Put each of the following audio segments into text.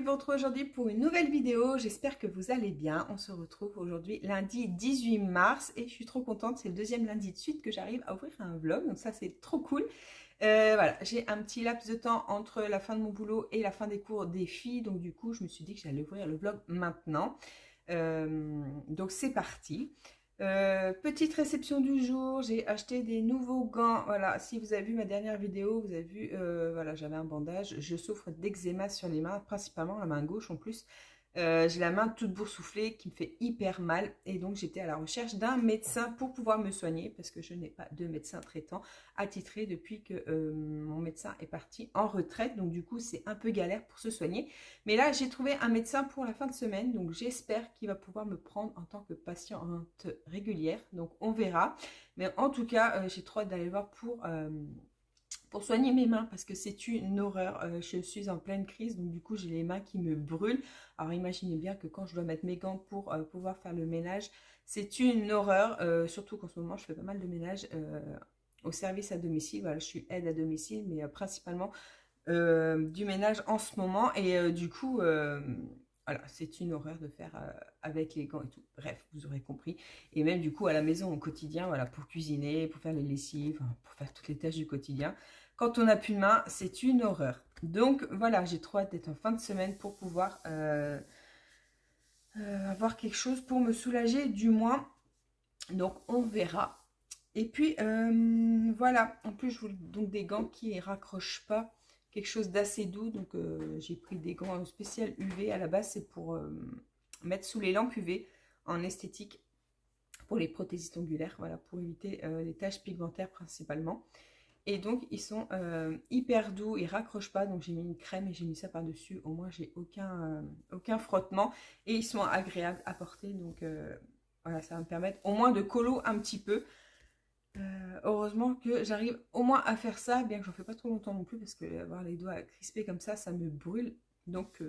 de vous retrouver aujourd'hui pour une nouvelle vidéo. J'espère que vous allez bien. On se retrouve aujourd'hui lundi 18 mars et je suis trop contente. C'est le deuxième lundi de suite que j'arrive à ouvrir un vlog. Donc ça, c'est trop cool. Voilà, j'ai un petit laps de temps entre la fin de mon boulot et la fin des cours des filles. Donc du coup, je me suis dit que j'allais ouvrir le vlog maintenant. Donc c'est parti. Petite réception du jour, j'ai acheté des nouveaux gants. Voilà, si vous avez vu ma dernière vidéo, vous avez vu, voilà, j'avais un bandage. Je souffre d'eczéma sur les mains, principalement la main gauche en plus. J'ai la main toute boursouflée qui me fait hyper mal et donc j'étais à la recherche d'un médecin pour pouvoir me soigner parce que je n'ai pas de médecin traitant attitré depuis que mon médecin est parti en retraite. Donc du coup c'est un peu galère pour se soigner. Mais là j'ai trouvé un médecin pour la fin de semaine, donc j'espère qu'il va pouvoir me prendre en tant que patiente régulière. Donc on verra. Mais en tout cas j'ai trop hâte d'aller le voir pour soigner mes mains parce que c'est une horreur. Je suis en pleine crise, donc du coup j'ai les mains qui me brûlent. Alors imaginez bien que quand je dois mettre mes gants pour pouvoir faire le ménage, c'est une horreur, surtout qu'en ce moment je fais pas mal de ménage au service à domicile. Voilà, je suis aide à domicile, mais principalement du ménage en ce moment et du coup voilà, c'est une horreur de faire avec les gants et tout. Bref, vous aurez compris. Et même du coup à la maison au quotidien, voilà, pour cuisiner, pour faire les lessives, pour faire toutes les tâches du quotidien. Quand on n'a plus de main, c'est une horreur. Donc voilà, j'ai trop hâte d'être en fin de semaine pour pouvoir avoir quelque chose pour me soulager du moins. Donc on verra. Et puis voilà, en plus je voulais donc des gants qui ne raccrochent pas, quelque chose d'assez doux. Donc j'ai pris des gants spécial UV. À la base c'est pour mettre sous les lampes UV en esthétique pour les prothésistes ongulaires, voilà, pour éviter les taches pigmentaires principalement. Et donc ils sont hyper doux, ils raccrochent pas. Donc j'ai mis une crème et j'ai mis ça par dessus, au moins j'ai aucun frottement et ils sont agréables à porter. Donc voilà, ça va me permettre au moins de colo un petit peu. Heureusement que j'arrive au moins à faire ça, bien que j'en fais pas trop longtemps non plus, parce que avoir les doigts crispés comme ça me brûle. Donc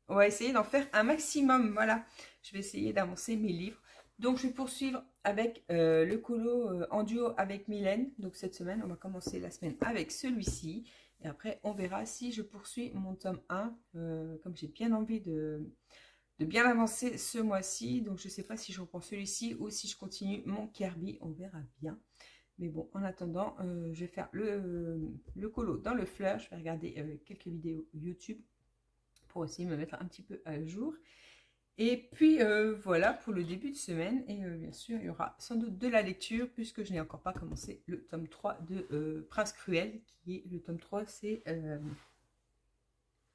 on va essayer d'en faire un maximum. Voilà, je vais essayer d'avancer mes livres. Donc je vais poursuivre avec le colo en duo avec Mylène. Donc cette semaine, on va commencer la semaine avec celui-ci. Et après, on verra si je poursuis mon tome 1, comme j'ai bien envie de bien avancer ce mois-ci. Donc je ne sais pas si je reprends celui-ci ou si je continue mon Kirby, on verra bien. Mais bon, en attendant, je vais faire le colo dans le fleur. Je vais regarder quelques vidéos YouTube pour aussi me mettre un petit peu à jour. Et puis voilà pour le début de semaine. Et bien sûr, il y aura sans doute de la lecture puisque je n'ai encore pas commencé le tome 3 de Prince Cruel, qui est le tome 3, c'est...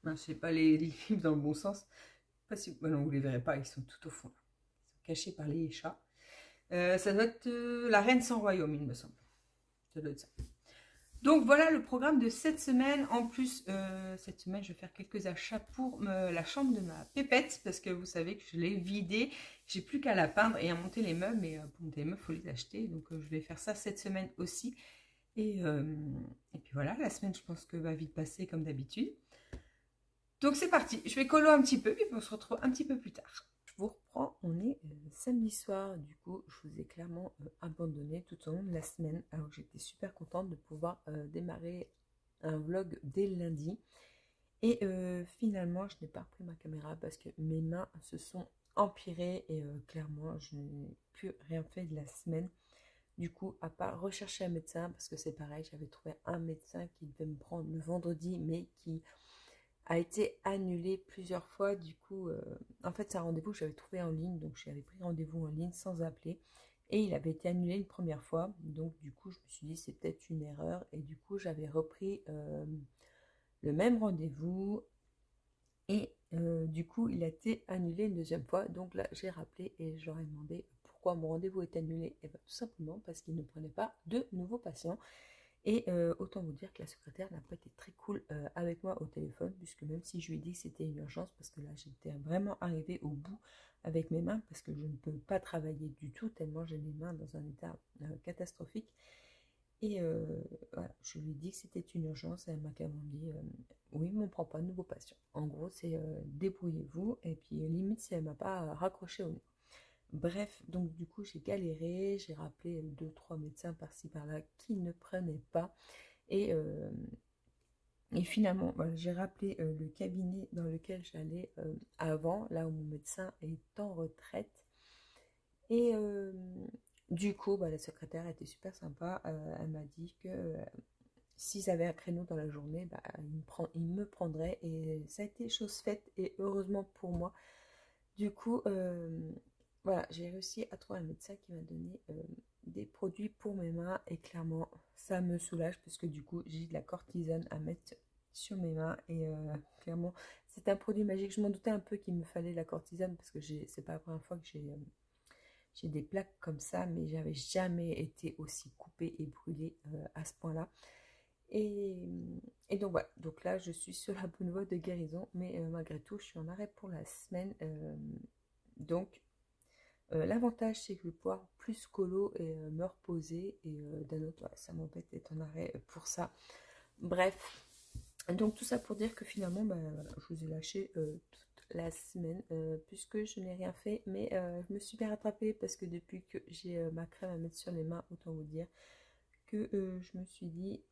je sais pas les livres dans le bon sens. Pas si, bah non, vous les verrez pas, ils sont tout au fond. Ils sont cachés par les chats. Ça doit être La Reine sans royaume, il me semble. Ça doit être ça. Donc voilà le programme de cette semaine. En plus, cette semaine, je vais faire quelques achats pour la chambre de ma pépette, parce que vous savez que je l'ai vidée. J'ai plus qu'à la peindre et à monter les meubles, mais pour monter les meubles, il faut les acheter. Donc je vais faire ça cette semaine aussi. Et puis voilà, la semaine, je pense que va vite passer comme d'habitude. Donc c'est parti, je vais colo un petit peu, puis on se retrouve un petit peu plus tard. Je vous reprends, on est samedi soir, du coup je vous ai clairement abandonné tout au long de la semaine, alors j'étais super contente de pouvoir démarrer un vlog dès le lundi. Et finalement je n'ai pas repris ma caméra parce que mes mains se sont empirées et clairement je n'ai plus rien fait de la semaine. Du coup, à part rechercher un médecin, parce que c'est pareil, j'avais trouvé un médecin qui devait me prendre le vendredi, mais qui a été annulé plusieurs fois. Du coup, en fait, c'est un rendez-vous que j'avais trouvé en ligne, donc j'avais pris rendez-vous en ligne sans appeler, et il avait été annulé une première fois. Donc du coup, je me suis dit c'est peut-être une erreur, et du coup, j'avais repris le même rendez-vous, et du coup, il a été annulé une deuxième fois. Donc là, j'ai rappelé et j'aurais demandé pourquoi mon rendez-vous est annulé. Et bien tout simplement parce qu'il ne prenait pas de nouveaux patients. Et autant vous dire que la secrétaire n'a pas été très cool avec moi au téléphone, puisque même si je lui ai dit que c'était une urgence, parce que là j'étais vraiment arrivée au bout avec mes mains, parce que je ne peux pas travailler du tout, tellement j'ai les mains dans un état catastrophique. Et voilà, je lui ai dit que c'était une urgence, et elle m'a carrément dit oui, mais on ne prend pas de nouveaux patients. En gros, c'est débrouillez-vous, et puis limite si elle ne m'a pas raccroché au nez. Bref, donc du coup j'ai galéré, j'ai rappelé 2-3 médecins par-ci par-là qui ne prenaient pas, et Et finalement, voilà, j'ai rappelé le cabinet dans lequel j'allais avant, là où mon médecin est en retraite. Et du coup, bah, la secrétaire était super sympa. Elle m'a dit que s'ils avaient un créneau dans la journée, bah, il me prendrait. Et ça a été chose faite. Et heureusement pour moi. Du coup, voilà, j'ai réussi à trouver un médecin qui m'a donné des produits pour mes mains. Et clairement, ça me soulage parce que du coup, j'ai de la cortisone à mettre sur mes mains. Et clairement, c'est un produit magique. Je m'en doutais un peu qu'il me fallait la cortisone parce que c'est pas la première fois que j'ai des plaques comme ça, mais j'avais jamais été aussi coupée et brûlée à ce point-là. Et, et donc voilà, donc là je suis sur la bonne voie de guérison, mais malgré tout je suis en arrêt pour la semaine. Donc l'avantage c'est que je vais pouvoir plus colo et me reposer, et d'un autre ouais, ça m'embête d'être en arrêt pour ça. Bref, donc tout ça pour dire que finalement bah, voilà, je vous ai lâché toute la semaine puisque je n'ai rien fait, mais je me suis bien rattrapée parce que depuis que j'ai ma crème à mettre sur les mains, autant vous dire que je me suis dit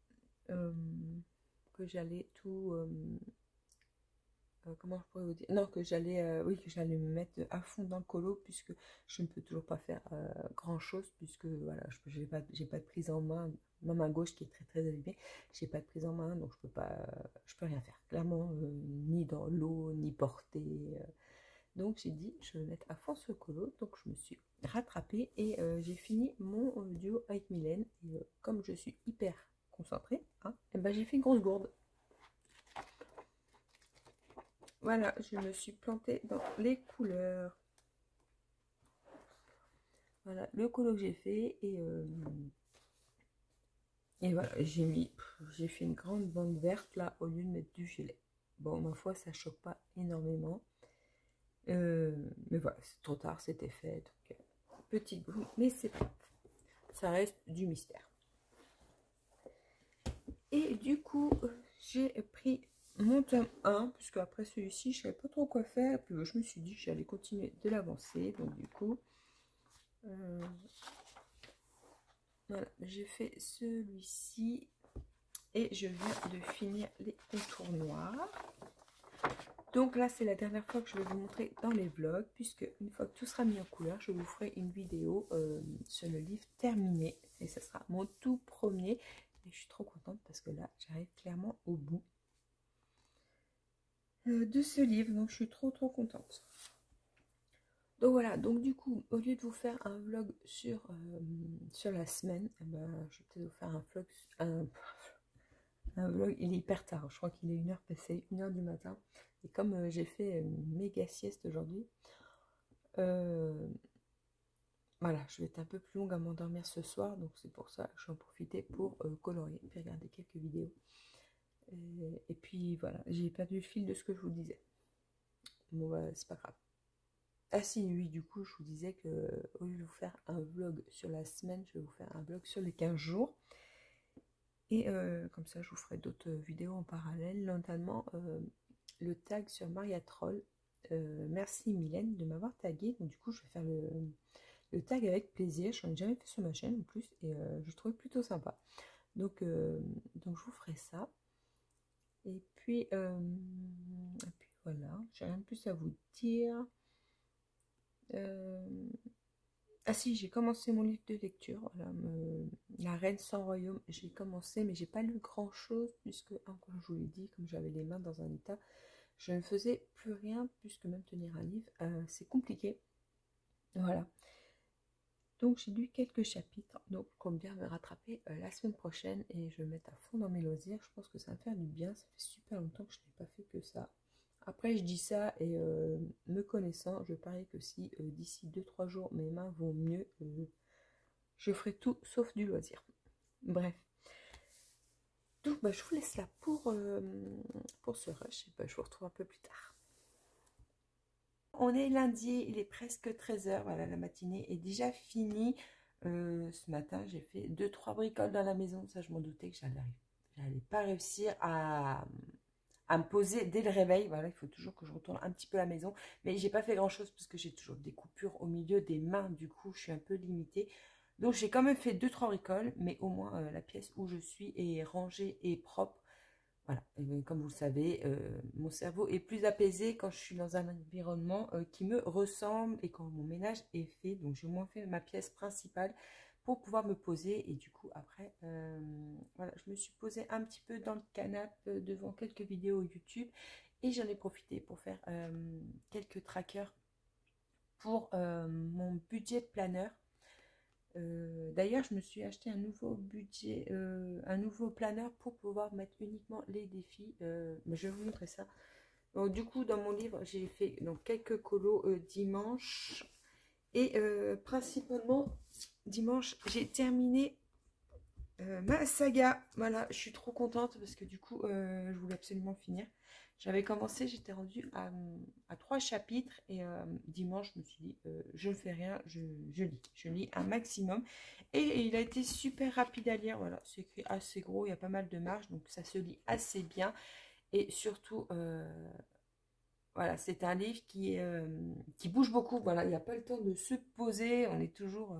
que j'allais tout comment je pourrais vous dire, non, que j'allais oui, que j'allais me mettre à fond dans le colo puisque je ne peux toujours pas faire grand chose puisque voilà, j'ai pas de prise en main, ma main gauche qui est très très abîmée, j'ai pas de prise en main, donc je peux rien faire clairement, ni dans l'eau ni porter, donc j'ai dit je vais me mettre à fond sur le colo. Donc je me suis rattrapée et j'ai fini mon duo avec Mylène, et comme je suis hyper concentrée, hein, et ben j'ai fait une grosse gourde. Voilà, je me suis plantée dans les couleurs. Voilà le colo que j'ai fait, et voilà, j'ai fait une grande bande verte là au lieu de mettre du gilet. Bon, ma foi, ça choque pas énormément. Mais voilà, c'est trop tard, c'était fait. Donc, petit bruit, mais c'est pas grave. Ça reste du mystère. Et du coup, j'ai pris mon tome 1, puisque après celui-ci, je ne savais pas trop quoi faire. Puis je me suis dit que j'allais continuer de l'avancer. Donc du coup, voilà, j'ai fait celui-ci. Et je viens de finir les contours noirs. Donc là, c'est la dernière fois que je vais vous montrer dans les vlogs, puisque une fois que tout sera mis en couleur, je vous ferai une vidéo sur le livre terminé. Et ce sera mon tout premier. Et je suis trop contente parce que là, j'arrive clairement au bout de ce livre. Donc je suis trop contente. Donc voilà, donc du coup, au lieu de vous faire un vlog sur la semaine, eh ben, je vais peut-être vous faire un vlog. Il est hyper tard, je crois qu'il est 1h passée, 1h du matin. Et comme j'ai fait une méga sieste aujourd'hui, voilà, je vais être un peu plus longue à m'endormir ce soir. Donc c'est pour ça que je vais en profiter pour colorier, puis regarder quelques vidéos. Et puis voilà, j'ai perdu le fil de ce que je vous disais. Bon, bah, c'est pas grave. Ah si, oui, du coup, je vous disais que au lieu de vous faire un vlog sur la semaine, je vais vous faire un vlog sur les 15 jours. Et comme ça, je vous ferai d'autres vidéos en parallèle, notamment le tag sur Maria Troll. Merci Mylène de m'avoir tagué. Donc du coup, je vais faire le tag avec plaisir. Je n'en ai jamais fait sur ma chaîne en plus, et je trouvais plutôt sympa. Donc je vous ferai ça. Et puis voilà, j'ai rien de plus à vous dire. Ah si, j'ai commencé mon livre de lecture, voilà, La Reine sans Royaume. J'ai commencé, mais j'ai pas lu grand chose, puisque, comme je vous l'ai dit, comme j'avais les mains dans un état, je ne faisais plus rien, puisque même tenir un livre, c'est compliqué. Voilà. Donc j'ai lu quelques chapitres, donc je compte bien me rattraper la semaine prochaine, et je vais me mettre à fond dans mes loisirs. Je pense que ça va me faire du bien, ça fait super longtemps que je n'ai pas fait que ça. Après je dis ça, et me connaissant, je parie que si d'ici 2-3 jours mes mains vont mieux, je ferai tout sauf du loisir. Bref. Donc bah, je vous laisse là pour ce rush, et bah, je vous retrouve un peu plus tard. On est lundi, il est presque 13h, voilà, la matinée est déjà finie. Ce matin, j'ai fait 2-3 bricoles dans la maison. Ça, je m'en doutais que j'allais pas réussir à me poser dès le réveil. Voilà, il faut toujours que je retourne un petit peu à la maison. Mais j'ai pas fait grand-chose parce que j'ai toujours des coupures au milieu des mains. Du coup, je suis un peu limitée. Donc, j'ai quand même fait 2-3 bricoles. Mais au moins, la pièce où je suis est rangée et propre. Voilà, et comme vous le savez, mon cerveau est plus apaisé quand je suis dans un environnement qui me ressemble et quand mon ménage est fait. Donc j'ai au moins fait ma pièce principale pour pouvoir me poser. Et du coup, après, voilà, je me suis posée un petit peu dans le canapé devant quelques vidéos YouTube. Et j'en ai profité pour faire quelques trackers pour mon budget planner. D'ailleurs, je me suis acheté un nouveau planeur pour pouvoir mettre uniquement les défis. Mais je vais vous montrer ça. Donc, du coup, dans mon livre, j'ai fait donc, quelques colos dimanche. Et principalement, dimanche, j'ai terminé ma saga. Voilà, je suis trop contente parce que du coup, je voulais absolument finir. J'avais commencé, j'étais rendue à 3 chapitres et dimanche, je me suis dit, je ne fais rien, je lis un maximum. Et il a été super rapide à lire, voilà, c'est écrit assez gros, il y a pas mal de marges, donc ça se lit assez bien. Et surtout, voilà, c'est un livre qui bouge beaucoup, voilà, il n'y a pas le temps de se poser, on est toujours...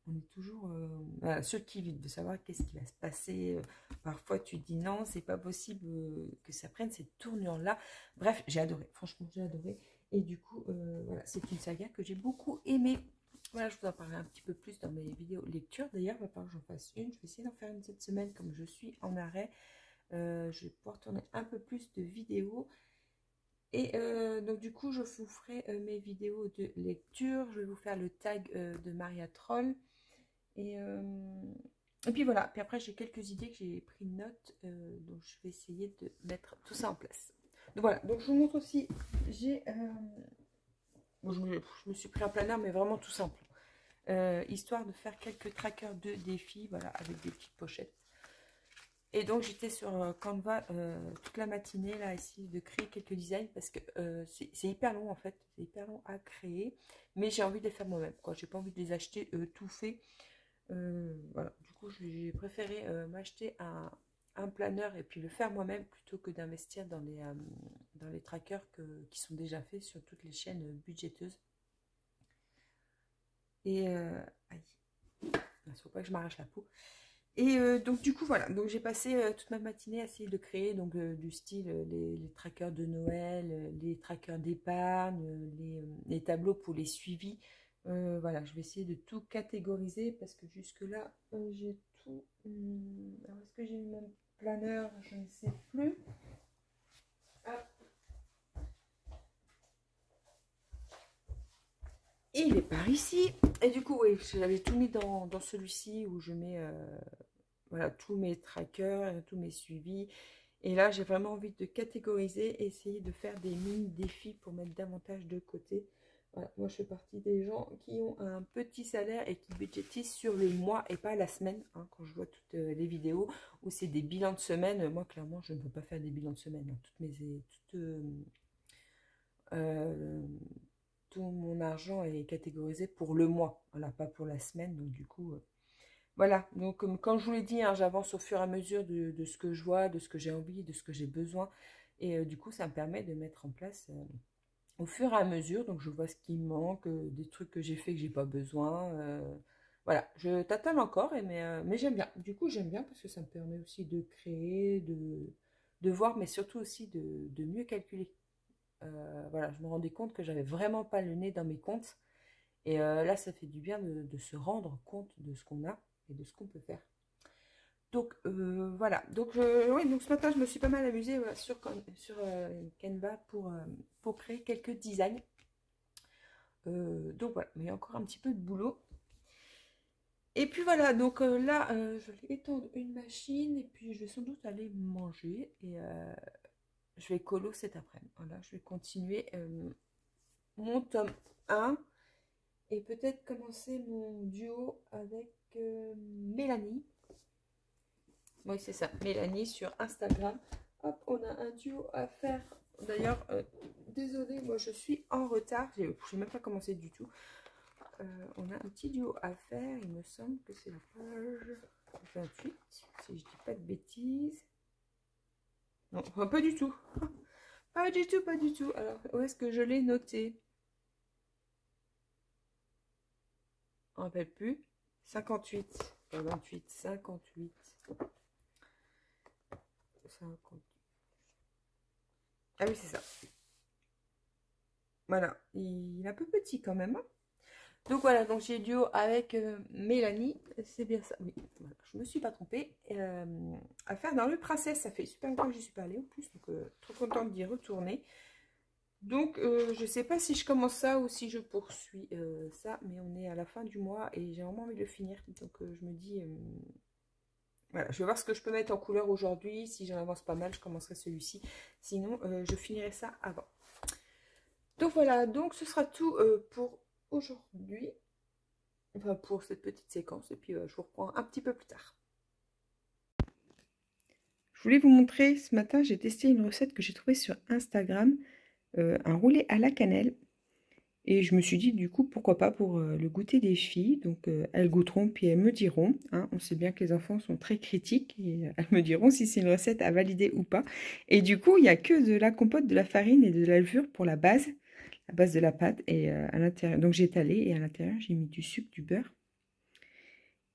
on est toujours voilà, sur le qui-vive de savoir qu'est-ce qui va se passer. Parfois, tu te dis non, c'est pas possible que ça prenne cette tournure-là. Bref, j'ai adoré. Franchement, j'ai adoré. Et du coup, voilà, c'est une saga que j'ai beaucoup aimée. Voilà, je vous en parlerai un petit peu plus dans mes vidéos lecture. D'ailleurs, il va falloir que j'en fasse une. Je vais essayer d'en faire une cette semaine, comme je suis en arrêt. Je vais pouvoir tourner un peu plus de vidéos. Et donc du coup, je vous ferai mes vidéos de lecture. Je vais vous faire le tag de Maria Troll. Et puis voilà, puis après j'ai quelques idées que j'ai pris de notes, donc je vais essayer de mettre tout ça en place. Donc voilà, donc je vous montre aussi, bon, je me suis pris un planeur mais vraiment tout simple, histoire de faire quelques trackers de défis, voilà, avec des petites pochettes. Et donc j'étais sur Canva toute la matinée là, essayer de créer quelques designs parce que c'est hyper long en fait, c'est hyper long à créer, mais j'ai envie de les faire moi-même, quoi. J'ai pas envie de les acheter tout fait. Voilà, du coup j'ai préféré m'acheter un planeur et puis le faire moi-même plutôt que d'investir dans les trackers qui sont déjà faits sur toutes les chaînes budgéteuses. Et aïe, il ne faut pas que je m'arrache la peau. Et donc du coup voilà, donc j'ai passé toute ma matinée à essayer de créer donc du style les trackers de Noël, les trackers d'épargne, les tableaux pour les suivis. Voilà, je vais essayer de tout catégoriser parce que jusque-là, j'ai tout... alors, est-ce que j'ai eu mon planeur? Je ne sais plus. Hop. Il est par ici. Et du coup, oui, j'avais tout mis dans celui-ci où je mets voilà, tous mes trackers, tous mes suivis. Et là, j'ai vraiment envie de catégoriser et essayer de faire des mini-défis pour mettre davantage de côté. Voilà, moi, je fais partie des gens qui ont un petit salaire et qui budgétisent sur le mois et pas la semaine. Hein, quand je vois toutes les vidéos où c'est des bilans de semaine, moi, clairement, je ne peux pas faire des bilans de semaine. Hein. Tout mon argent est catégorisé pour le mois, voilà, pas pour la semaine. Donc, du coup... voilà, donc comme je vous l'ai dit, hein, j'avance au fur et à mesure de ce que je vois, de ce que j'ai envie, de ce que j'ai besoin. Et du coup, ça me permet de mettre en place au fur et à mesure. Donc, je vois ce qui me manque, des trucs que j'ai fait que j'ai pas besoin. Voilà, je tâtonne encore, mais j'aime bien. Du coup, j'aime bien parce que ça me permet aussi de créer, de voir, mais surtout aussi de mieux calculer. Voilà, je me rendais compte que j'avais vraiment pas le nez dans mes comptes. Et là, ça fait du bien de se rendre compte de ce qu'on a et de ce qu'on peut faire. Donc voilà, donc, oui, donc ce matin je me suis pas mal amusée sur Canva pour créer quelques designs. Donc voilà, mais il y a encore un petit peu de boulot. Et puis voilà, donc là je vais étendre une machine et puis je vais sans doute aller manger et je vais colo cet après-midi. Voilà, je vais continuer mon tome 1 et peut-être commencer mon duo avec Mélanie. Oui, c'est ça, Mélanie sur Instagram. Hop, on a un duo à faire. D'ailleurs, désolée, moi je suis en retard. Je n'ai même pas commencé du tout. On a un petit duo à faire. Il me semble que c'est la page 28, si je dis pas de bêtises. Non, pas du tout. Pas du tout, pas du tout. Alors, où est-ce que je l'ai noté? On ne rappelle plus. 58, pas 28, 58. ça. Ah oui, c'est ça. Voilà, il est un peu petit quand même. Hein. Donc voilà, donc j'ai duo avec Mélanie, c'est bien ça. Oui, voilà, je me suis pas trompée. À faire dans le Princesse, ça fait super longtemps que je suis pas allée en plus, donc trop contente d'y retourner. Donc je sais pas si je commence ça ou si je poursuis ça, mais on est à la fin du mois et j'ai vraiment envie de le finir. Donc je me dis, voilà, je vais voir ce que je peux mettre en couleur aujourd'hui. Si j'en avance pas mal, je commencerai celui-ci. Sinon, je finirai ça avant. Donc voilà, donc ce sera tout pour aujourd'hui. Enfin, pour cette petite séquence. Et puis, je vous reprends un petit peu plus tard. Je voulais vous montrer, ce matin, j'ai testé une recette que j'ai trouvée sur Instagram. Un roulé à la cannelle. Et je me suis dit, du coup, pourquoi pas pour le goûter des filles. Donc, elles goûteront, puis elles me diront. Hein, on sait bien que les enfants sont très critiques. Et elles me diront si c'est une recette à valider ou pas. Et du coup, il n'y a que de la compote, de la farine et de la levure pour la base de la pâte. Et à l'intérieur, donc j'ai étalé. Et à l'intérieur, j'ai mis du sucre, du beurre.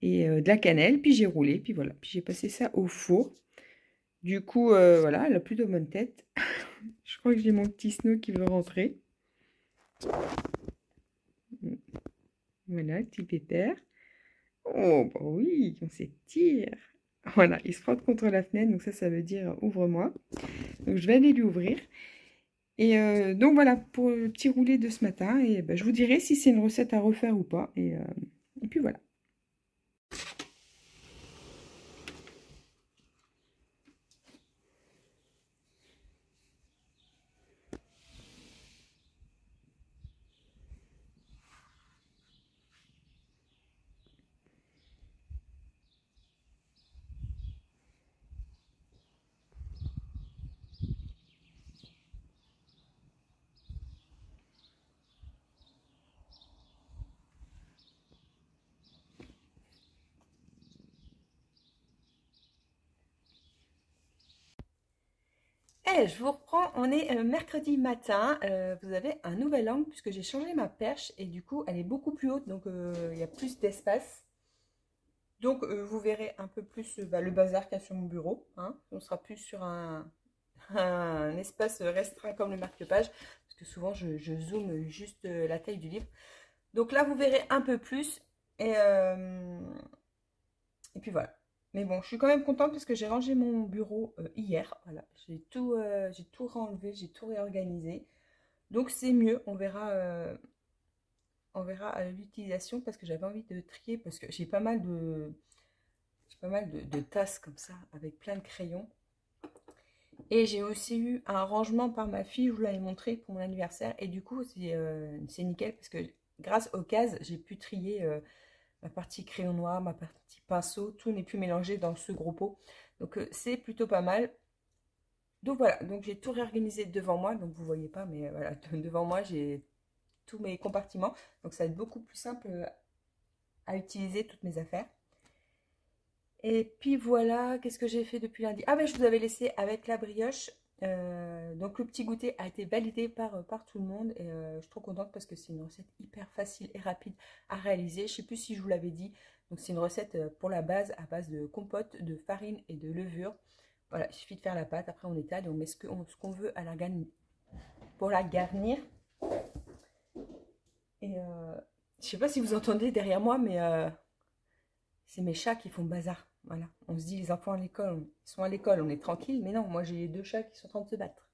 Et de la cannelle, puis j'ai roulé, puis voilà, puis j'ai passé ça au four. Du coup, voilà, elle a plus de bonne tête. Je crois que j'ai mon petit Snow qui veut rentrer. Voilà, petit pépère. Oh, bah oui, on s'étire. Voilà, il se frotte contre la fenêtre, donc ça veut dire ouvre-moi. Donc je vais aller lui ouvrir. Et donc voilà, pour le petit roulé de ce matin. Et ben, je vous dirai si c'est une recette à refaire ou pas. Et puis voilà. Eh, je vous reprends, on est mercredi matin, vous avez un nouvel angle puisque j'ai changé ma perche et du coup elle est beaucoup plus haute, donc il y a plus d'espace. Donc vous verrez un peu plus le bazar qu'il y a sur mon bureau. Hein. On sera plus sur un espace restreint comme le marque-page, parce que souvent je zoome juste la taille du livre. Donc là vous verrez un peu plus et puis voilà. Mais bon, je suis quand même contente parce que j'ai rangé mon bureau hier. Voilà, j'ai tout renlevé, j'ai tout réorganisé. Donc c'est mieux, on verra à l'utilisation parce que j'avais envie de trier parce que j'ai pas mal de tasses comme ça avec plein de crayons. Et j'ai aussi eu un rangement par ma fille, je vous l'avais montré pour mon anniversaire. Et du coup, c'est nickel parce que grâce aux cases, j'ai pu trier ma partie crayon noir, ma partie pinceau, tout n'est plus mélangé dans ce gros pot. Donc c'est plutôt pas mal. Donc voilà, donc j'ai tout réorganisé devant moi, donc vous voyez pas, mais voilà, devant moi j'ai tous mes compartiments. Donc ça va être beaucoup plus simple à utiliser toutes mes affaires. Et puis voilà, qu'est-ce que j'ai fait depuis lundi? Ah ben je vous avais laissé avec la brioche. Donc le petit goûter a été validé par tout le monde et je suis trop contente parce que c'est une recette hyper facile et rapide à réaliser. Je ne sais plus si je vous l'avais dit. Donc c'est une recette pour la base à base de compote, de farine et de levure. Voilà, il suffit de faire la pâte. Après on étale et on met ce qu'on veut à pour la garnir. Et je sais pas si vous entendez derrière moi, mais c'est mes chats qui font bazar. Voilà, on se dit les enfants à l'école, ils sont à l'école, on est tranquille, mais non, moi j'ai 2 chats qui sont en train de se battre.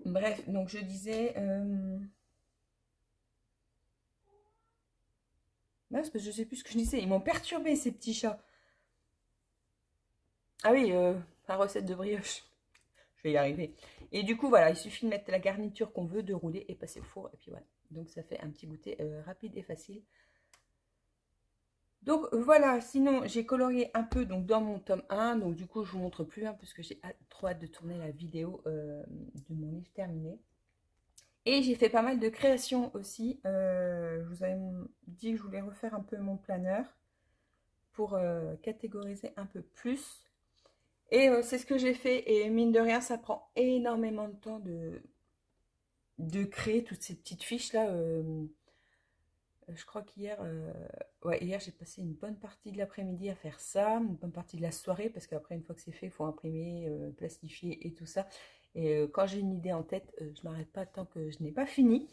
Bref, donc je disais, parce que je sais plus ce que je disais, ils m'ont perturbé ces petits chats. Ah oui, la recette de brioche, je vais y arriver. Et du coup voilà, il suffit de mettre la garniture qu'on veut, de rouler et passer au four, et puis voilà. Donc ça fait un petit goûter rapide et facile. Donc voilà, sinon j'ai colorié un peu donc, dans mon tome 1, donc du coup je vous montre plus, parce que j'ai trop hâte de tourner la vidéo de mon livre terminé. Et j'ai fait pas mal de créations aussi, je vous avais dit que je voulais refaire un peu mon planeur pour catégoriser un peu plus. Et c'est ce que j'ai fait et mine de rien ça prend énormément de temps de créer toutes ces petites fiches là. Je crois qu'hier, ouais, hier j'ai passé une bonne partie de l'après-midi à faire ça, une bonne partie de la soirée, parce qu'après, une fois que c'est fait, il faut imprimer, plastifier et tout ça. Et quand j'ai une idée en tête, je m'arrête pas tant que je n'ai pas fini.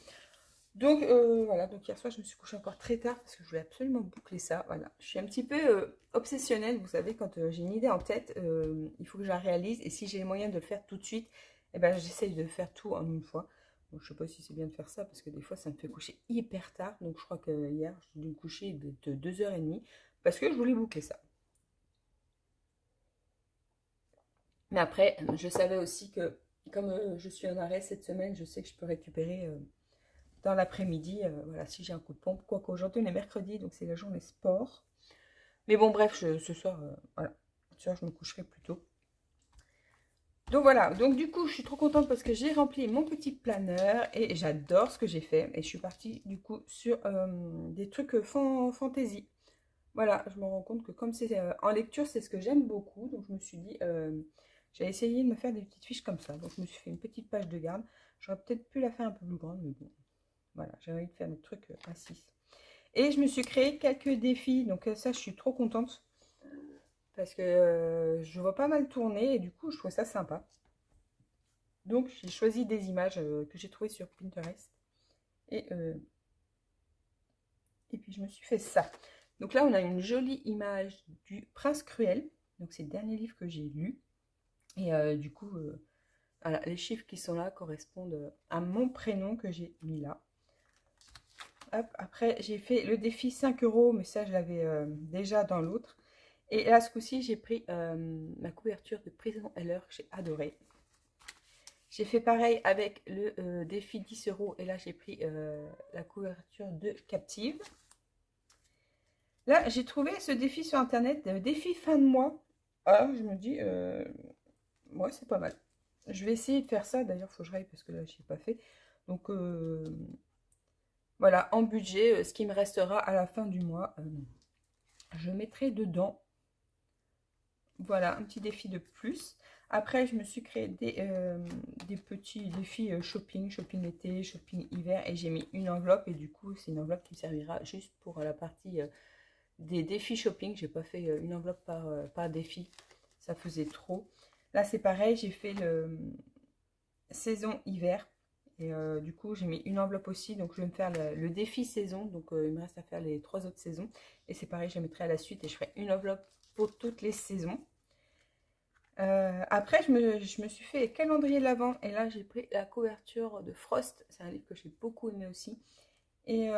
Donc voilà, donc hier soir, je me suis couchée encore très tard parce que je voulais absolument boucler ça. Voilà, je suis un petit peu obsessionnelle, vous savez, quand j'ai une idée en tête, il faut que je la réalise. Et si j'ai les moyens de le faire tout de suite, eh ben, j'essaye de faire tout en une fois. Donc, je sais pas si c'est bien de faire ça parce que des fois, ça me fait coucher hyper tard. Donc, je crois que hier, j'ai dû me coucher de 2h30 parce que je voulais boucler ça. Mais après, je savais aussi que comme je suis en arrêt cette semaine, je sais que je peux récupérer dans l'après-midi, voilà, si j'ai un coup de pompe. Quoique aujourd'hui, on est mercredi, donc c'est la journée sport. Mais bon, bref, ce soir, voilà, ce soir, je me coucherai plus tôt. Donc voilà, donc du coup, je suis trop contente parce que j'ai rempli mon petit planeur et j'adore ce que j'ai fait. Et je suis partie du coup sur des trucs fantasy. Voilà, je me rends compte que comme c'est en lecture, c'est ce que j'aime beaucoup. Donc je me suis dit, j'ai essayé de me faire des petites fiches comme ça. Donc je me suis fait une petite page de garde. J'aurais peut-être pu la faire un peu plus grande, mais bon, voilà, j'ai envie de faire des trucs à 6. Et je me suis créé quelques défis, donc ça, je suis trop contente. Parce que je vois pas mal tourner et du coup, je trouve ça sympa. Donc, j'ai choisi des images que j'ai trouvées sur Pinterest. Et puis, je me suis fait ça. Donc là, on a une jolie image du Prince Cruel. Donc, c'est le dernier livre que j'ai lu. Et du coup, voilà, les chiffres qui sont là correspondent à mon prénom que j'ai mis là. Hop, après, j'ai fait le défi 5 €, mais ça, je l'avais déjà dans l'autre. Et là, ce coup-ci, j'ai pris ma couverture de Prison Heller que j'ai adoré. J'ai fait pareil avec le défi 10 € et là, j'ai pris la couverture de Captive. Là, j'ai trouvé ce défi sur Internet, défi fin de mois. Alors, je me dis, ouais, c'est pas mal. Je vais essayer de faire ça. D'ailleurs, il faut que je raille parce que là, je n'ai pas fait. Donc, voilà, en budget, ce qui me restera à la fin du mois, je mettrai dedans. Voilà, un petit défi de plus. Après, je me suis créé des petits défis shopping été, shopping hiver. Et j'ai mis une enveloppe. Et du coup, c'est une enveloppe qui me servira juste pour la partie des défis shopping. J'ai pas fait une enveloppe par défi. Ça faisait trop. Là, c'est pareil. J'ai fait le saison hiver. Et du coup, j'ai mis une enveloppe aussi. Donc, je vais me faire le défi saison. Donc, il me reste à faire les 3 autres saisons. Et c'est pareil, je mettrai à la suite. Et je ferai une enveloppe pour toutes les saisons. Après, je me suis fait les calendriers de l'Avent. Et là, j'ai pris la couverture de Frost. C'est un livre que j'ai beaucoup aimé aussi. Et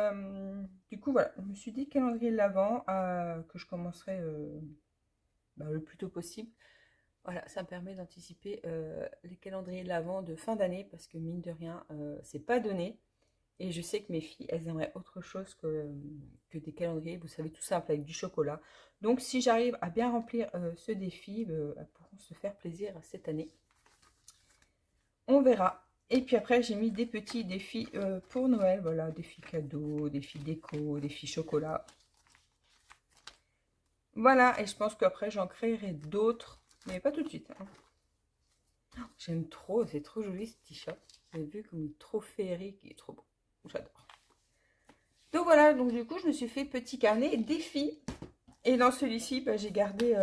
du coup, voilà. Je me suis dit calendrier de l'Avent que je commencerai le plus tôt possible. Voilà, ça me permet d'anticiper les calendriers de l'Avent de fin d'année. Parce que mine de rien, c'est pas donné. Et je sais que mes filles, elles aimeraient autre chose que des calendriers, vous savez, tout simple, avec du chocolat. Donc, si j'arrive à bien remplir ce défi, elles pourront se faire plaisir cette année. On verra. Et puis après, j'ai mis des petits défis pour Noël. Voilà, défis cadeaux, défis déco, défis chocolat. Voilà, et je pense qu'après, j'en créerai d'autres, mais pas tout de suite. Hein. Oh, j'aime trop, c'est trop joli ce t-shirt. Vous avez vu comme il est trop féerique, il est trop beau. J'adore. Donc voilà, donc du coup, je me suis fait petit carnet défi. Et dans celui-ci, j'ai gardé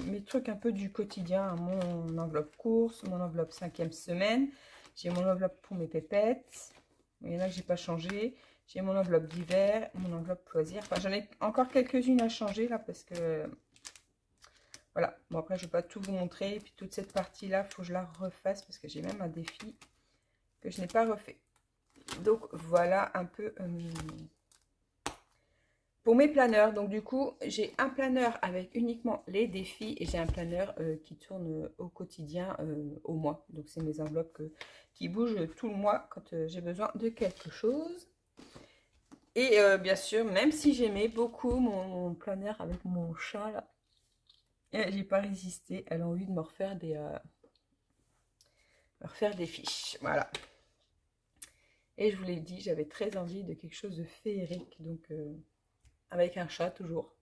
mes trucs un peu du quotidien. Mon enveloppe course, mon enveloppe 5e semaine. J'ai mon enveloppe pour mes pépettes. Il y en a que j'ai pas changé. J'ai mon enveloppe d'hiver, mon enveloppe loisir. Enfin, j'en ai encore quelques-unes à changer là parce que... Voilà. Bon, après, je vais pas tout vous montrer. Et puis toute cette partie-là, il faut que je la refasse parce que j'ai même un défi que je n'ai pas refait. Donc, voilà un peu... pour mes planeurs, donc du coup, j'ai un planeur avec uniquement les défis et j'ai un planeur qui tourne au quotidien, au mois. Donc, c'est mes enveloppes qui bougent tout le mois quand j'ai besoin de quelque chose. Et bien sûr, même si j'aimais beaucoup mon planeur avec mon chat, là, j'ai pas résisté. Elle a envie de me refaire des fiches. Voilà. Et je vous l'ai dit, j'avais très envie de quelque chose de féerique. Donc... avec un chat toujours.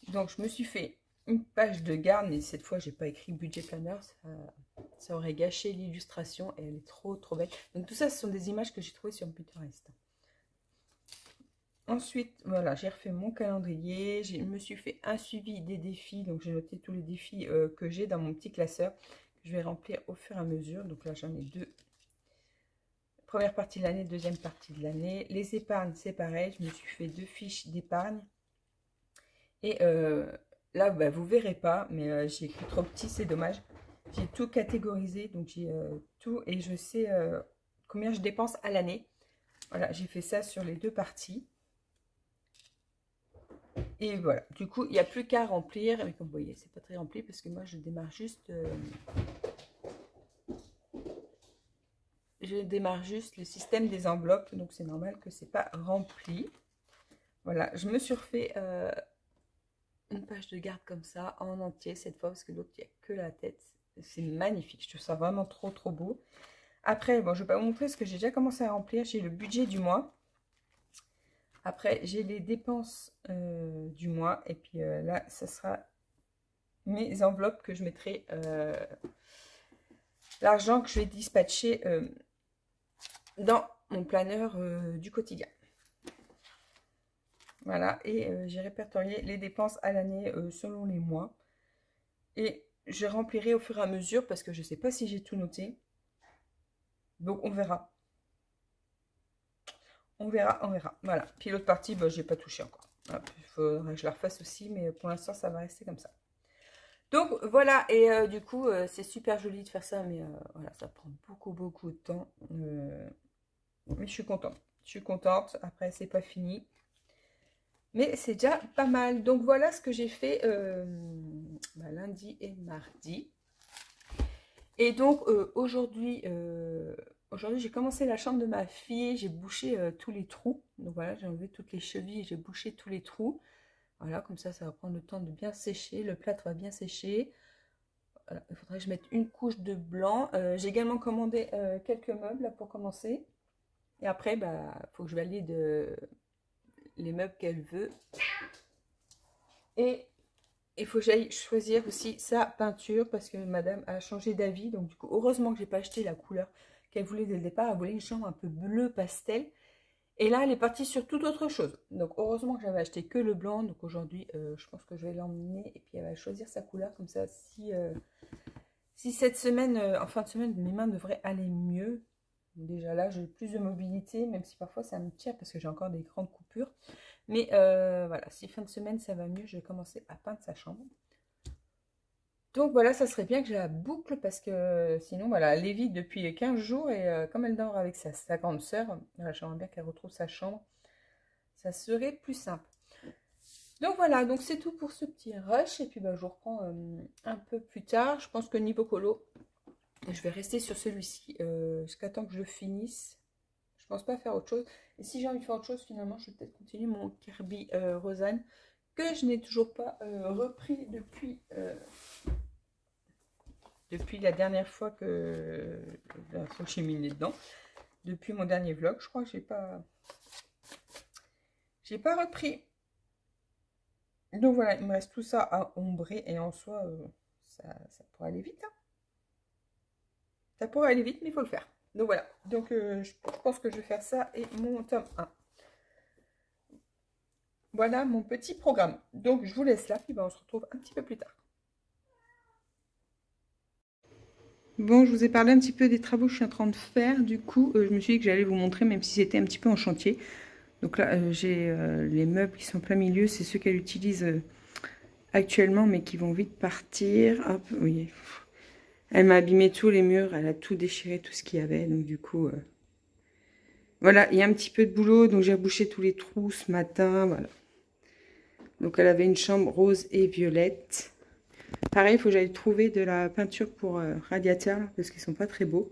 Donc je me suis fait une page de garde, mais cette fois j'ai pas écrit budget planner, Ça aurait gâché l'illustration et elle est trop trop belle. Donc tout ça, ce sont des images que j'ai trouvées sur Pinterest. Ensuite, voilà, j'ai refait mon calendrier. Je me suis fait un suivi des défis. Donc j'ai noté tous les défis que j'ai dans mon petit classeur. Je vais remplir au fur et à mesure. Donc là, j'en ai deux. Première partie de l'année, deuxième partie de l'année. Les épargnes, c'est pareil. Je me suis fait 2 fiches d'épargne. Et là, bah, vous ne verrez pas, mais j'ai écrit trop petit, c'est dommage. J'ai tout catégorisé, donc j'ai tout et je sais combien je dépense à l'année. Voilà, j'ai fait ça sur les 2 parties. Et voilà, du coup, il n'y a plus qu'à remplir. Mais comme vous voyez, c'est pas très rempli parce que moi, je démarre juste... le système des enveloppes, donc c'est normal que c'est pas rempli. Voilà, je me suis refait une page de garde comme ça, en entier cette fois, parce que l'autre, il n'y a que la tête. C'est magnifique, je trouve ça vraiment trop trop beau. Après, bon, je ne vais pas vous montrer ce que j'ai déjà commencé à remplir. J'ai le budget du mois. Après, j'ai les dépenses du mois. Et puis là, ça sera mes enveloppes que je mettrai, l'argent que je vais dispatcher dans mon planeur du quotidien. Voilà, et j'ai répertorié les dépenses à l'année selon les mois. Et je remplirai au fur et à mesure parce que je ne sais pas si j'ai tout noté. Donc on verra. On verra, on verra. Voilà. Puis l'autre partie, bah, je n'ai pas touché encore. Il faudrait que je la refasse aussi, mais pour l'instant, ça va rester comme ça. Donc voilà, et du coup, c'est super joli de faire ça, mais voilà, ça prend beaucoup, beaucoup de temps. Mais je suis contente. Je suis contente. Après, c'est pas fini. Mais c'est déjà pas mal. Donc voilà ce que j'ai fait bah, lundi et mardi. Et donc aujourd'hui, j'ai commencé la chambre de ma fille. J'ai bouché tous les trous. Donc voilà, j'ai enlevé toutes les chevilles et j'ai bouché tous les trous. Voilà, comme ça va prendre le temps de bien sécher. Le plâtre va bien sécher. Voilà, il faudrait que je mette une couche de blanc. J'ai également commandé quelques meubles là, pour commencer. Et après, bah, faut que je valide les meubles qu'elle veut. Et il faut que j'aille choisir aussi sa peinture parce que madame a changé d'avis. Donc du coup, heureusement que j'ai pas acheté la couleur qu'elle voulait dès le départ. Elle voulait une chambre un peu bleu pastel. Et là, elle est partie sur toute autre chose. Donc heureusement que j'avais acheté que le blanc. Donc aujourd'hui, je pense que je vais l'emmener. Et puis elle va choisir sa couleur. Comme ça, si cette semaine, en fin de semaine, mes mains devraient aller mieux. Déjà là, j'ai plus de mobilité, même si parfois ça me tire parce que j'ai encore des grandes coupures. Mais voilà, si fin de semaine ça va mieux, je vais commencer à peindre sa chambre. Donc voilà, ça serait bien que je la boucle parce que sinon, voilà, elle est vide depuis 15 jours et comme elle dort avec sa grande sœur, voilà, j'aimerais bien qu'elle retrouve sa chambre. Ça serait plus simple. Donc voilà, donc c'est tout pour ce petit rush et puis bah, je vous reprends un peu plus tard. Je pense que niveau colo, je vais rester sur celui-ci jusqu'à temps que je finisse. Je pense pas faire autre chose. Et si j'ai envie de faire autre chose, finalement, je vais peut-être continuer mon Kirby Rosanne que je n'ai toujours pas repris depuis la dernière fois que j'ai mis le nez dedans. Depuis mon dernier vlog, je crois que j'ai pas repris. Donc voilà, il me reste tout ça à ombrer et en soi, ça pourrait aller vite. Hein. Ça pourrait aller vite, mais il faut le faire. Donc voilà, donc je pense que je vais faire ça et mon tome 1. Voilà mon petit programme. Donc je vous laisse là, puis ben, on se retrouve un petit peu plus tard. Bon, je vous ai parlé un petit peu des travaux que je suis en train de faire. Du coup, je me suis dit que j'allais vous montrer, même si c'était un petit peu en chantier. Donc là, j'ai les meubles qui sont plein milieu. C'est ceux qu'elle utilise actuellement, mais qui vont vite partir. Hop, oui. Elle m'a abîmé tous les murs. Elle a tout déchiré, tout ce qu'il y avait. Donc du coup, voilà, il y a un petit peu de boulot. Donc j'ai rebouché tous les trous ce matin. Voilà. Donc elle avait une chambre rose et violette. Pareil, il faut que j'aille trouver de la peinture pour radiateur, parce qu'ils sont pas très beaux.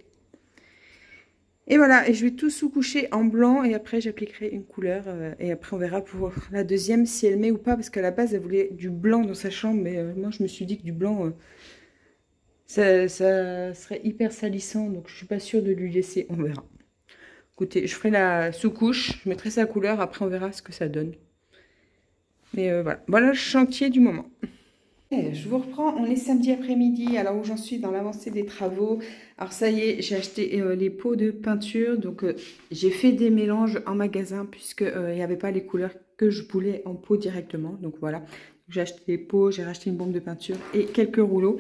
Et voilà, et je vais tout sous-coucher en blanc, et après j'appliquerai une couleur, et après on verra pour la deuxième si elle met ou pas, parce qu'à la base elle voulait du blanc dans sa chambre, mais moi je me suis dit que du blanc, ça serait hyper salissant, donc je suis pas sûre de lui laisser, on verra. Écoutez, je ferai la sous-couche, je mettrai sa couleur, après on verra ce que ça donne. Mais voilà, voilà le chantier du moment. Je vous reprends, on est samedi après-midi, alors où j'en suis dans l'avancée des travaux. Alors ça y est, j'ai acheté les pots de peinture, donc j'ai fait des mélanges en magasin puisque il n'y avait pas les couleurs que je voulais en pot directement. Donc voilà, j'ai acheté les pots, j'ai racheté une bombe de peinture et quelques rouleaux.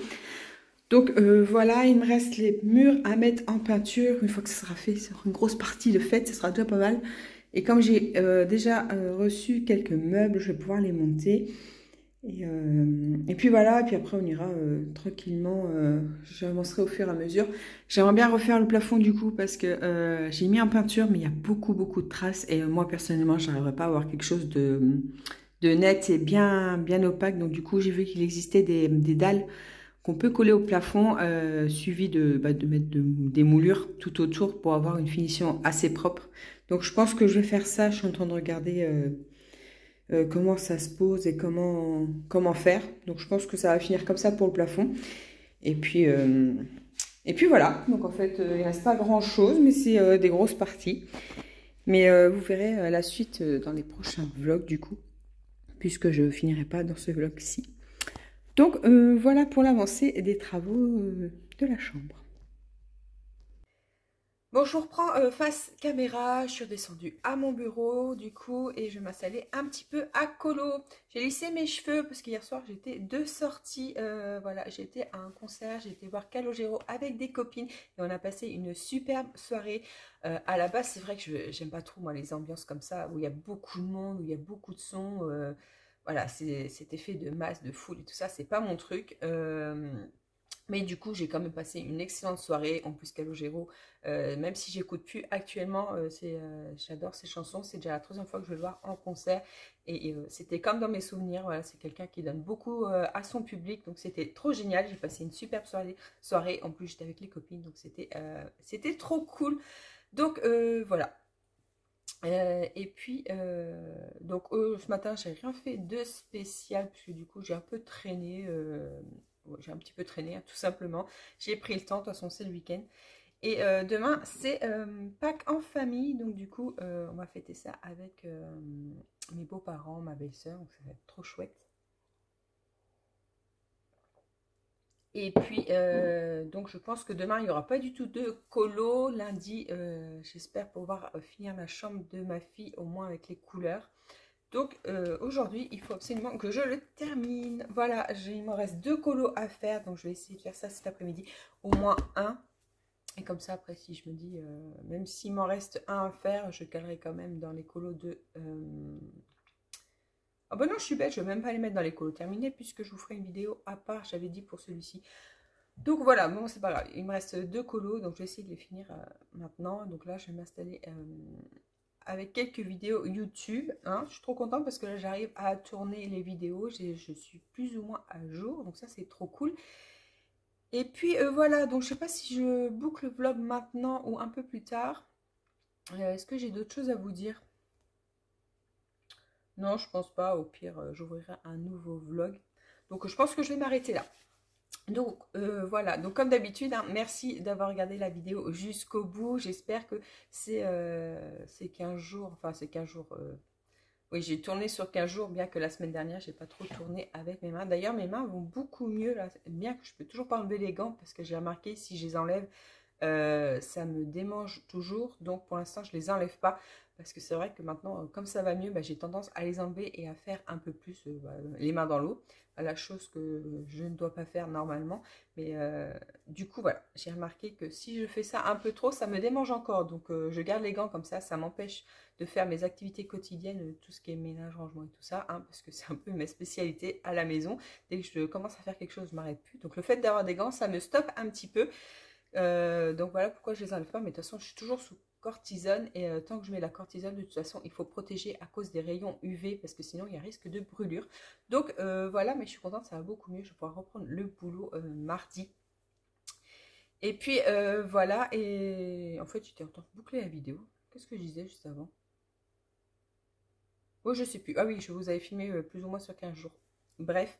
Donc voilà, il me reste les murs à mettre en peinture. Une fois que ça sera fait, c'est une grosse partie de fait, ça sera déjà pas mal. Et comme j'ai déjà reçu quelques meubles, je vais pouvoir les monter. Et puis voilà, et puis après on ira tranquillement, j'avancerai au fur et à mesure. J'aimerais bien refaire le plafond du coup parce que j'ai mis en peinture mais il y a beaucoup de traces et moi personnellement je n'arriverai pas à avoir quelque chose de net et bien opaque. Donc du coup j'ai vu qu'il existait des dalles qu'on peut coller au plafond suivi de mettre des moulures tout autour pour avoir une finition assez propre. Donc je pense que je vais faire ça, je suis en train de regarder... comment ça se pose et comment faire. Donc je pense que ça va finir comme ça pour le plafond. Et puis voilà. Donc en fait, il ne reste pas grand-chose, mais c'est des grosses parties. Mais vous verrez la suite dans les prochains vlogs du coup, puisque je ne finirai pas dans ce vlog-ci. Donc voilà pour l'avancée des travaux de la chambre. Bon, je vous reprends face caméra, je suis redescendue à mon bureau du coup et je vais m'installer un petit peu à colo. J'ai lissé mes cheveux parce qu'hier soir j'étais de sortie, voilà, j'étais à un concert, j'ai été voir Calogero avec des copines et on a passé une superbe soirée. À la base c'est vrai que j'aime pas trop moi les ambiances comme ça où il y a beaucoup de monde, où il y a beaucoup de sons, voilà, cet effet de masse, de foule et tout ça, c'est pas mon truc. Mais du coup, j'ai quand même passé une excellente soirée. En plus, Calogero, même si j'écoute plus actuellement, j'adore ses chansons. C'est déjà la troisième fois que je vais le voir en concert. Et c'était comme dans mes souvenirs. Voilà, c'est quelqu'un qui donne beaucoup à son public. Donc, c'était trop génial. J'ai passé une superbe soirée. En plus, j'étais avec les copines. Donc, c'était trop cool. Donc, voilà. Et puis, donc ce matin, j'ai rien fait de spécial. Parce que du coup, j'ai un peu traîné. J'ai un petit peu traîné, hein, tout simplement. J'ai pris le temps, de toute façon c'est le week-end. Et demain c'est Pâques en famille, donc du coup on va fêter ça avec mes beaux-parents, ma belle-sœur, donc ça va être trop chouette. Et puis donc je pense que demain il n'y aura pas du tout de colo. Lundi j'espère pouvoir finir la chambre de ma fille au moins avec les couleurs. Donc aujourd'hui, il faut absolument que je le termine. Voilà, il me reste 2 colos à faire. Donc je vais essayer de faire ça cet après-midi. Au moins un. Et comme ça, après, si je me dis, même s'il m'en reste un à faire, je calerai quand même dans les colos de... Ah bah non, je suis bête, je ne vais même pas les mettre dans les colos terminés puisque je vous ferai une vidéo à part, j'avais dit pour celui-ci. Donc voilà, bon, c'est pas grave. Il me reste 2 colos, donc je vais essayer de les finir maintenant. Donc là, je vais m'installer... avec quelques vidéos YouTube, hein. Je suis trop contente parce que là j'arrive à tourner les vidéos, je suis plus ou moins à jour, donc ça c'est trop cool. Et puis voilà, donc je sais pas si je boucle le vlog maintenant ou un peu plus tard. Est-ce que j'ai d'autres choses à vous dire? Non, je pense pas, au pire j'ouvrirai un nouveau vlog. Donc je pense que je vais m'arrêter là. Donc voilà, donc comme d'habitude, hein, merci d'avoir regardé la vidéo jusqu'au bout. J'espère que c'est 15 jours, enfin c'est 15 jours, oui j'ai tourné sur 15 jours, bien que la semaine dernière j'ai pas trop tourné avec mes mains. D'ailleurs mes mains vont beaucoup mieux là, bien que je peux toujours pas enlever les gants parce que j'ai remarqué si je les enlève, ça me démange toujours. Donc pour l'instant je les enlève pas. Parce que c'est vrai que maintenant, comme ça va mieux, bah, j'ai tendance à les enlever et à faire un peu plus les mains dans l'eau. La chose que je ne dois pas faire normalement. Mais du coup, voilà, j'ai remarqué que si je fais ça un peu trop, ça me démange encore. Donc je garde les gants comme ça m'empêche de faire mes activités quotidiennes, tout ce qui est ménage, rangement et tout ça. Hein, parce que c'est un peu ma spécialité à la maison. Dès que je commence à faire quelque chose, je ne m'arrête plus. Donc le fait d'avoir des gants, ça me stoppe un petit peu. Donc voilà pourquoi je les enlève pas. Mais de toute façon, je suis toujours sous cortisone et tant que je mets la cortisone, de toute façon il faut protéger à cause des rayons UV parce que sinon il y a risque de brûlure. Donc voilà, mais je suis contente, ça va beaucoup mieux, je vais pouvoir reprendre le boulot mardi. Et puis voilà, et en fait j'étais en train de boucler la vidéo. Qu'est-ce que je disais juste avant? Oh je sais plus, ah oui, je vous avais filmé plus ou moins sur 15 jours. Bref,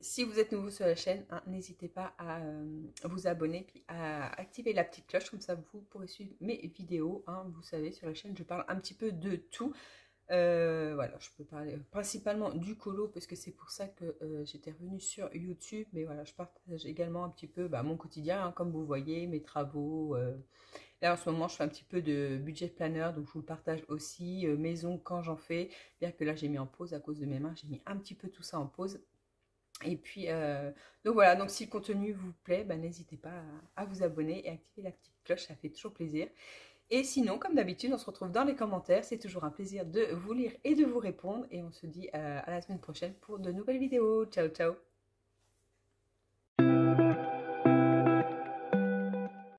si vous êtes nouveau sur la chaîne, hein, n'hésitez pas à vous abonner puis à activer la petite cloche, comme ça vous pourrez suivre mes vidéos. Hein, vous savez, sur la chaîne, je parle un petit peu de tout. Voilà, je peux parler principalement du colo parce que c'est pour ça que j'étais revenue sur YouTube. Mais voilà, je partage également un petit peu mon quotidien, hein, comme vous voyez, mes travaux. Là, en ce moment, je fais un petit peu de budget planner, donc je vous le partage aussi. Maison, quand j'en fais, bien que là, j'ai mis en pause à cause de mes mains, j'ai mis un petit peu tout ça en pause. Et puis, donc voilà, donc si le contenu vous plaît, n'hésitez pas à vous abonner et activer la petite cloche, ça fait toujours plaisir. Et sinon, comme d'habitude, on se retrouve dans les commentaires. C'est toujours un plaisir de vous lire et de vous répondre. Et on se dit à la semaine prochaine pour de nouvelles vidéos. Ciao, ciao!